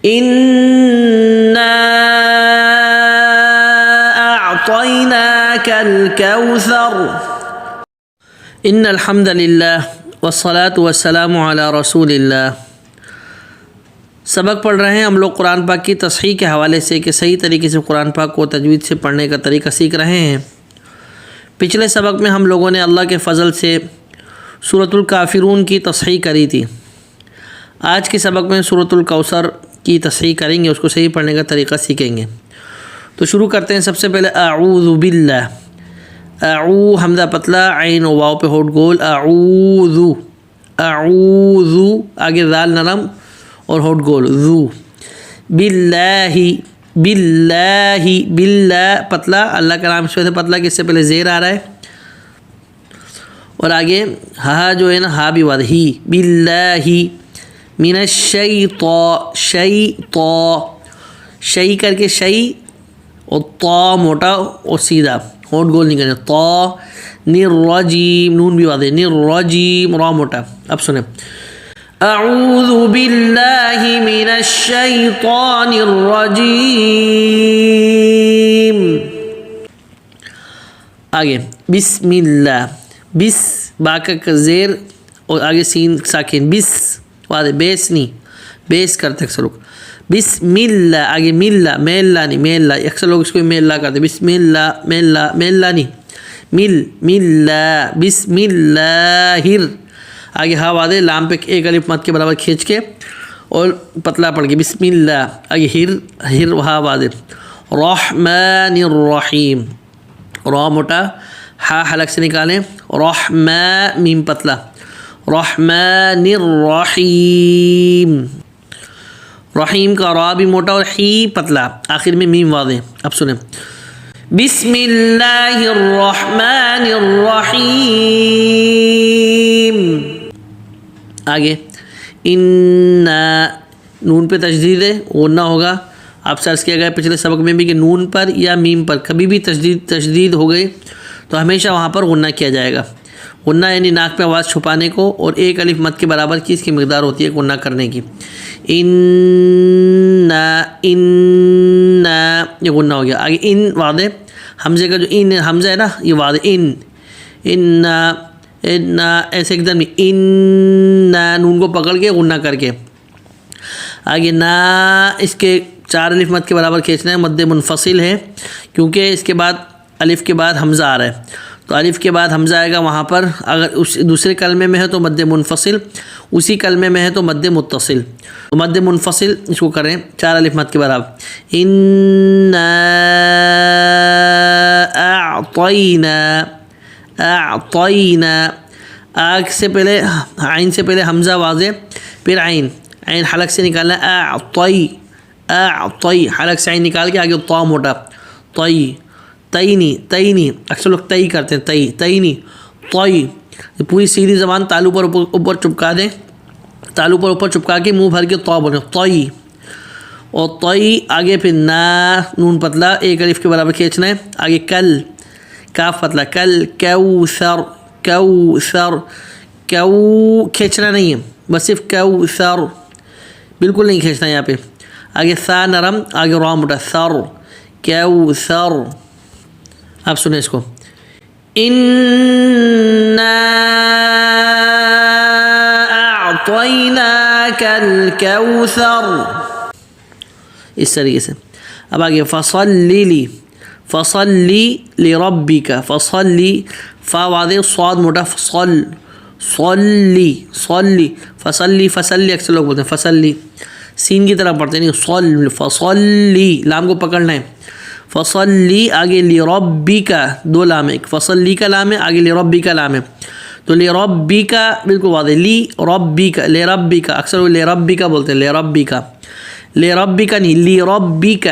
إنا أعطيناك الكوثر. إن الحمد لله والصلاة والسلام على رسول اللہ. سبق پڑھ رہے ہیں ہم لوگ قرآن پاک کی تصحیح کے حوالے سے کہ صحیح طریقے سے قرآن پاک کو تجوید سے پڑھنے کا طریقہ سیکھ رہے ہیں. پچھلے سبق میں ہم لوگوں نے اللہ کے فضل سے سورۃ الکافرون کی تصحیح کری تھی. آج کے سبق میں سورۃ الکوثر کی تصحیح کریں گے، اس کو صحیح پڑھنے کا طریقہ سیکھیں گے. تو شروع کرتے ہیں. سب سے پہلے اعوذ باللہ، اعو حمزہ پتلا، عین و واو پہ ہونٹ گول، اعوذ اعوذ، آگے ذال نرم اور ہونٹ گول، ذو. باللہ باللہ، باللہ پتلا، اللہ کا نام اس وجہ سے پتلا کہ اس سے پہلے زیر آ رہا ہے، اور آگے ہا جو ہے نا ہا بھی واضح، ہی باللہ من الشیطان، شیطان، شی کر کے شی اور طا موٹا اور سیدھا ہونٹ گول نہیں کرنا، طا، نرجیم، نون بھی واضح، نرجیم، را موٹا. اب سنیں، اعوذ باللہ من الشیطان الرجیم. آگے بسم اللہ، بس با کا زیر اور آگے سین ساکن، بس واضح، بیس نہیں، بیس کرتے اکثر لوگ. بسم اللہ، آگے ملا، میلا نہیں، میلا، اکثر لوگ اس کو میلا کرتے، بسم اللہ، میلا، میلا نہیں، ملا، بسم اللہ. آگے ہا واضح، لام پہ ایک الف مد کے برابر کھینچ کے اور پتلا پڑھ کے بسم اللہ. آگے ہر ہا واضح، رحمن الرحیم، را موٹا، ہا حلق سے نکالیں، رحمن میم پتلا، رحمن الرحیم. رحیم کا را بھی موٹا اور ہی پتلا، آخر میں میم واضح. اب سنیں، بسم اللہ الرحمن الرحیم. آگے انا، نون پہ تشدید ہے، غنہ ہوگا. آپ سرچ کیا گیا پچھلے سبق میں بھی کہ نون پر یا میم پر کبھی بھی تشدید ہو گئے تو ہمیشہ وہاں پر غنہ کیا جائے گا. غنہ یعنی ناک پہ آواز چھپانے کو، اور ایک الف مد کے برابر کی اس کی مقدار ہوتی ہے غنہ کرنے کی. انا، یہ غنہ ہو گیا. آگے ان واضح، حمزے کا جو ان حمزہ ہے نا یہ واضح، انا ایسے ایک دم ان، نون کو پکڑ کے غنہ کر کے. آگے نا، اس کے 4 الف مد کے برابر کھینچنا ہے، مد منفصل ہے کیونکہ اس کے بعد الف کے بعد حمزہ آ رہا ہے، تو الف کے بعد حمزہ آئے گا وہاں پر. اگر اس دوسرے کلمے میں ہے تو مد منفصل، اسی کلمے میں ہے تو مد متصل. تو مد منفصل اس کو کریں 4 الف مد کے برابر. انا اعطینا، آگ سے پہلے، عین سے پہلے حمزہ واضح، پھر عین حلق سے نکالنا، اعطی حلق سے عین نکال کے آگے طا موٹا، تینی اکثر لوگ تئی کرتے ہیں، تینی طی. پوری سیدھی زبان تالو پر اوپر چپکا دیں، تالو پر اوپر چپکا کے منہ بھر کے طا بولیں، طی. اور طی آگے پھر نا، نون پتلا ایک الف کے برابر کھینچنا ہے. آگے کل، کاف پتلا، کل، کوثر، کھینچنا نہیں ہے، بس صرف کوثر، بالکل نہیں کھینچنا یہاں پہ. آگے ثا نرم، آگے را موٹا، ثر، کوثر. آپ سنیں اس کو، انا اعطیناک الکوثر، اس طریقے سے. اب آگے فصلی لربک، فصلی، فا واضح، صاد موٹا، صلی، فصلی اکثر لوگ بولتے ہیں فصلی، سین کی طرح پڑھتے ہیں، فصلی، لام کو پکڑنا ہے. فصلی آگے لربک، 2 لام ہے، ایک فصلی کا لام ہے، آگے لربک لام ہے. تو لربک بالکل واضح، لربک، اکثر وہ لربک بولتے ہیں، لربک نہیں، لربک.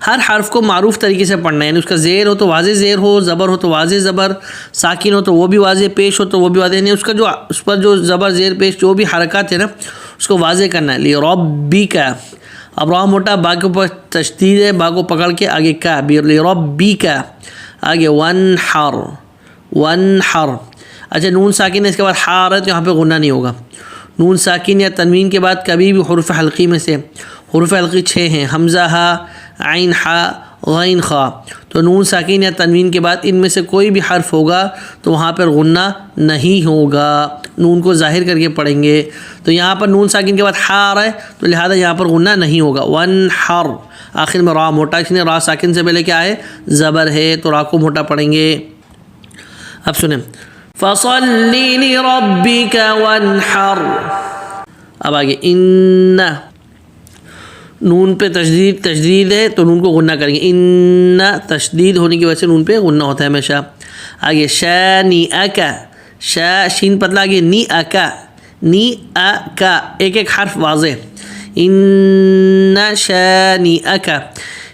ہر حرف کو معروف طریقے سے پڑھنا ہے، یعنی اس کا زیر ہو تو واضح زیر ہو، زبر ہو تو واضح زبر، ساکن ہو تو وہ بھی واضح، پیش ہو تو وہ بھی واضح، یعنی اس کا جو اس پر جو زبر زیر پیش جو بھی حرکات ہے نا اس کو واضح کرنا ہے. لربک. اب را موٹا، با کے اوپر تشدید ہے، با کو پکڑ کے آگے کا، لربک. آگے ونحر. اچھا نون ساکن ہے، اس کے بعد حار ہے تو یہاں پہ غنہ نہیں ہوگا، نون ساکن یا تنوین کے بعد کبھی بھی حروف حلقی میں سے، حروف حلقی 6 ہیں، حمزہ ہا، عین ہا، غین خا، تو نون ساکن یا تنوین کے بعد ان میں سے کوئی بھی حرف ہوگا تو وہاں پر غنہ نہیں ہوگا، نون کو ظاہر کر کے پڑھیں گے۔ تو یہاں پر نون ساکن کے بعد ہا آ رہا ہے تو لہذا یہاں پر غنہ نہیں ہوگا۔ وانحر، آخر میں را موٹا، اس نے را ساکن سے پہلے کیا ہے؟ زبر ہے، تو را کو موٹا پڑھیں گے۔ اب سنیں، فَصَلِّ لِرَبِّكَ وَانْحَرْ، اب آگے ان، نون پہ تشدید ہے تو نون کو غنہ کریں گے، ان، تشدید ہونے کی وجہ سے نون پہ غنہ ہوتا ہے ہمیشہ۔ آگے شانئک، شا شین پتلا، آگے نی اکا، نی اکا، ایک ایک حرف واضح، ان شانئک۔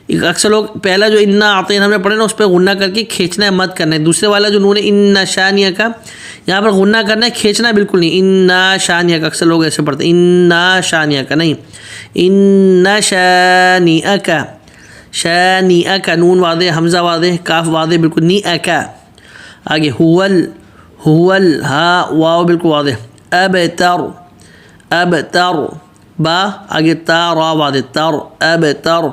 اکثر لوگ پہلا جو انا آتے ہیں ہم نے پڑھے نا اس پہ غنہ کر کے کھینچنا ہے، مت کرنا ہے۔ دوسرے والا جو نون ہے ان شانئک، یہاں پر غنہ کرنا ہے، کھینچنا بالکل نہیں، ان شانئک، اکثر لوگ ایسے پڑھتے ہیں ان شانئک، نہیں، ان شانئک، شانئک، نون واضح، حمزہ واضح، کاف واضح بالکل، نی اکا۔ آگے ہوول، ہوول، ہا واو بالکل واضح، ابتر، ابتر، با، آگے تا را واضح، تر، ابتر،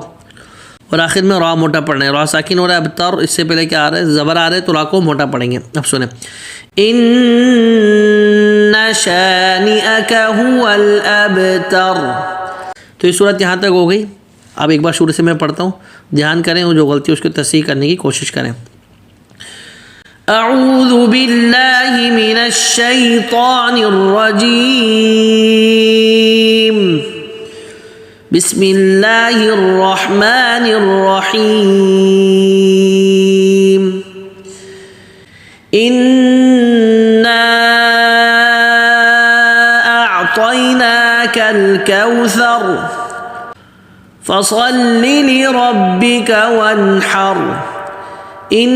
اور آخر میں را موٹا پڑھنا ہے، را ساکن ہو رہا ہے، ابتر، اس سے پہلے کیا آ رہا ہے؟ زبر آ رہا ہے، تو را کو موٹا پڑھیں گے۔ اب سنیں، ان شانئک هو الابتر۔ تو یہ صورت یہاں تک ہو گئی۔ اب ایک بار شروع سے میں پڑھتا ہوں، دھیان کریں اور جو غلطی ہے اس کو تصحیح کرنے کی کوشش کریں۔ اعوذ باللہ من الشیطان الرجیم، بسم اللہ الرحمن الرحیم، انا اعطیناک الکوثر فصل لربک وانحر ان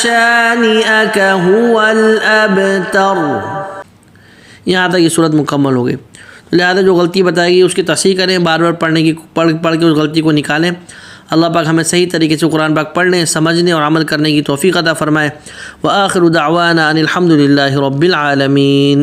شانئک هو الابتر۔ یہاں تک یہ صورت مکمل ہو گئی۔ لہذا جو غلطی بتائی گئی اس کی تصحیح کریں، بار بار پڑھ کے اس غلطی کو نکالیں۔ اللہ پاک ہمیں صحیح طریقے سے قرآن پاک پڑھنے، سمجھنے اور عمل کرنے کی توفیق عطا فرمائے۔ وآخر دعوانا ان الحمد للہ رب العالمین۔